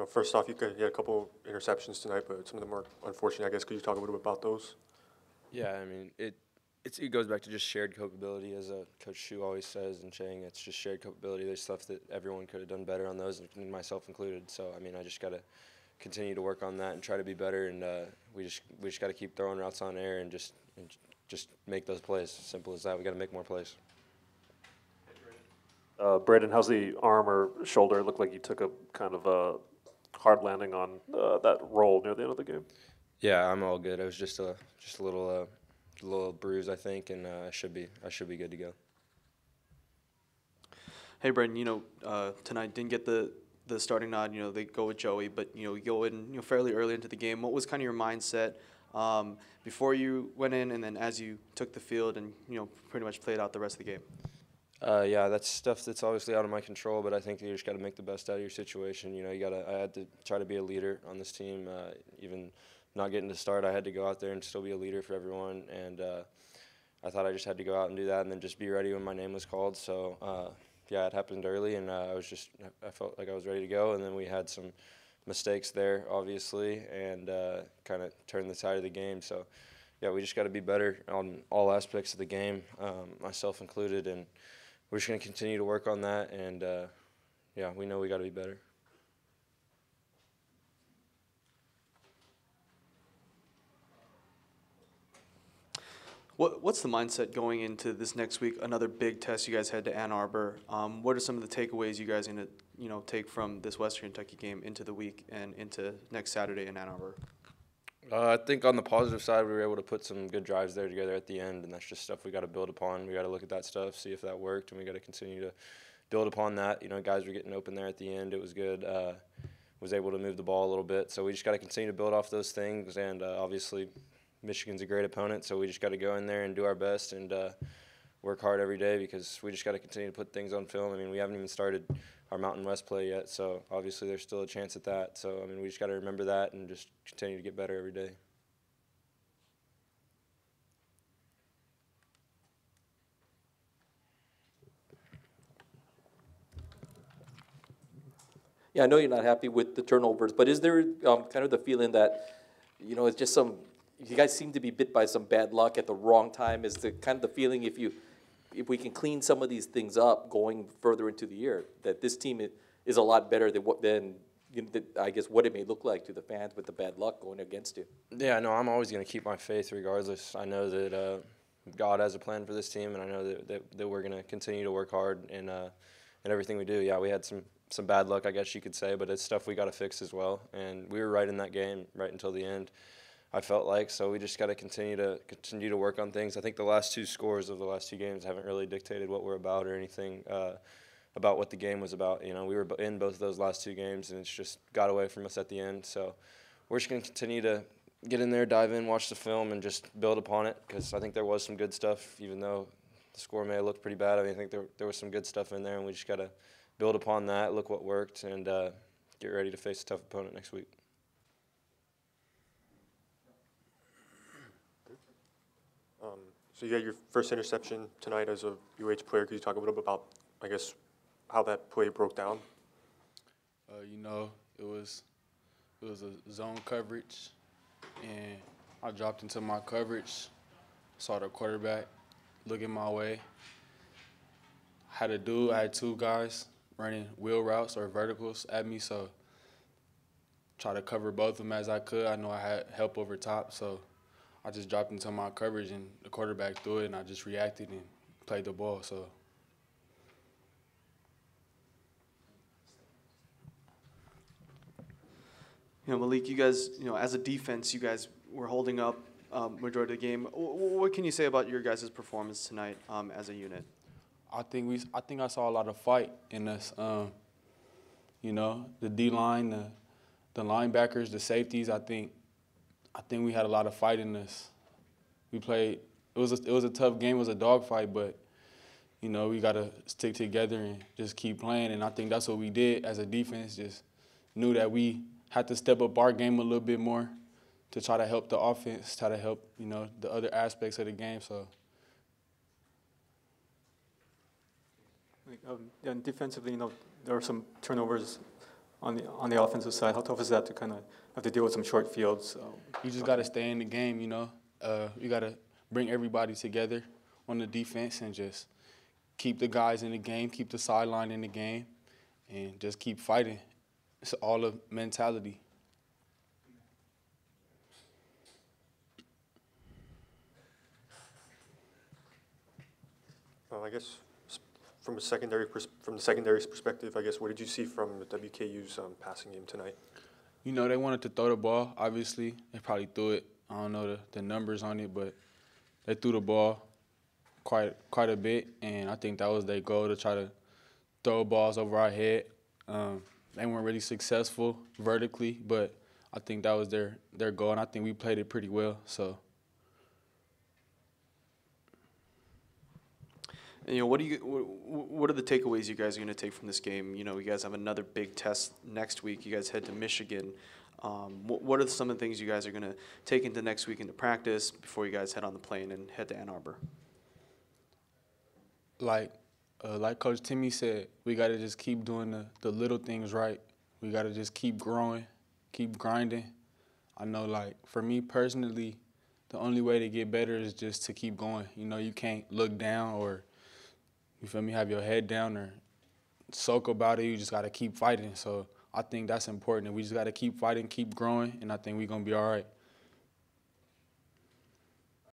First off, you had a couple interceptions tonight, but some of them were unfortunate. I guess could you talk a little bit about those? Yeah, I mean it goes back to just shared culpability, as Coach Shu always says, and saying it's just shared culpability. There's stuff that everyone could have done better on those, and myself included. So I mean, I just gotta continue to work on that and try to be better, and we just gotta keep throwing routes on air and just make those plays. Simple as that. We gotta make more plays. Brayden, how's the arm or shoulder? It looked like you took a kind of a hard landing on that roll near the end of the game. Yeah, I'm all good. It was just a little bruise, I think, and I should be good to go. Hey, Brayden, tonight didn't get the starting nod. They go with Joey, but, you go in fairly early into the game. What was kind of your mindset before you went in and then as you took the field and, pretty much played out the rest of the game? Yeah, that's stuff that's obviously out of my control, but I think you just got to make the best out of your situation. I had to try to be a leader on this team. Even not getting to start, I had to go out there and still be a leader for everyone. And I thought I just had to go out and do that and then just be ready when my name was called. So, yeah, it happened early, and I felt like I was ready to go. And then we had some mistakes there, obviously, and kind of turned the tide of the game. So, yeah, we just got to be better on all aspects of the game, myself included, and we're just going to continue to work on that, and yeah, we know we got to be better. What's the mindset going into this next week? Another big test. You guys head to Ann Arbor. What are some of the takeaways you guys are going to take from this Western Kentucky game into the week and into next Saturday in Ann Arbor? I think on the positive side, we were able to put some good drives there together at the end, and that's just stuff we got to build upon. We got to look at that stuff, see if that worked, and we got to continue to build upon that. Guys were getting open there at the end. It was good. Was able to move the ball a little bit, so we just got to continue to build off those things. And obviously, Michigan's a great opponent, so we just got to go in there and do our best and work hard every day, because we just got to continue to put things on film. I mean, we haven't even started our Mountain West play yet, so obviously there's still a chance at that. So, I mean, we just got to remember that and just continue to get better every day. Yeah, I know you're not happy with the turnovers, but is there kind of the feeling that, it's just you guys seem to be bit by some bad luck at the wrong time? Is the kind of the feeling if we can clean some of these things up going further into the year, that this team is a lot better than I guess what it may look like to the fans with the bad luck going against you? Yeah, no, I'm always going to keep my faith regardless. I know that God has a plan for this team, and I know that we're going to continue to work hard in everything we do. Yeah, we had some bad luck, I guess you could say, but it's stuff we got to fix as well. And we were right in that game right until the end, I felt like. So we just got to continue to work on things. I think the last two scores of the last two games haven't really dictated what we're about or anything about what the game was about. We were in both of those last two games, and it's just got away from us at the end. So we're just going to continue to get in there, dive in, watch the film, and just build upon it, because I think there was some good stuff, even though the score may have looked pretty bad. I mean, I think there was some good stuff in there, and we just got to build upon that, look what worked, and get ready to face a tough opponent next week. So you had your first interception tonight as a UH player. Could you talk a little bit about, I guess, how that play broke down? It was a zone coverage, and I dropped into my coverage, saw the quarterback looking my way. I had two guys running wheel routes or verticals at me, so try to cover both of them as I could. I know I had help over top, so I just dropped into my coverage, and the quarterback threw it, and I just reacted and played the ball. So. Malik, you guys, as a defense, you guys were holding up majority of the game. What can you say about your guys' performance tonight as a unit? I think I saw a lot of fight in us. The D line, the linebackers, the safeties. I think we had a lot of fight in us. We played. It was a tough game. It was a dogfight, but we gotta stick together and just keep playing. And I think that's what we did as a defense. Just knew that we had to step up our game a little bit more to try to help the offense, try to help the other aspects of the game. So. And defensively, there were some turnovers on the offensive side? How tough is that to kind of have to deal with some short fields? You just got to stay in the game, you know. You got to bring everybody together on the defense and just keep the guys in the game, keep the sideline in the game, and just keep fighting. It's all a mentality. I guess from the secondary's perspective, I guess what did you see from WKU's passing game tonight? You know, they wanted to throw the ball, obviously. They probably threw it. I don't know the numbers on it, but they threw the ball quite a bit, and I think that was their goal, to try to throw balls over our head. They weren't really successful vertically, but I think that was their goal, and I think we played it pretty well. So. And, you know, what are the takeaways you guys are going to take from this game? You know, you guys have another big test next week. You guys head to Michigan. What are some of the things you guys are going to take into next week into practice before you guys head on the plane and head to Ann Arbor? Like Coach Timmy said, we got to just keep doing the little things right. We got to just keep growing, keep grinding. I know, like, for me personally, the only way to get better is just to keep going. You know, you can't look down or, you feel me, have your head down or sulk about it. You just got to keep fighting. So I think that's important. And we just got to keep fighting, keep growing, and I think we're going to be all right.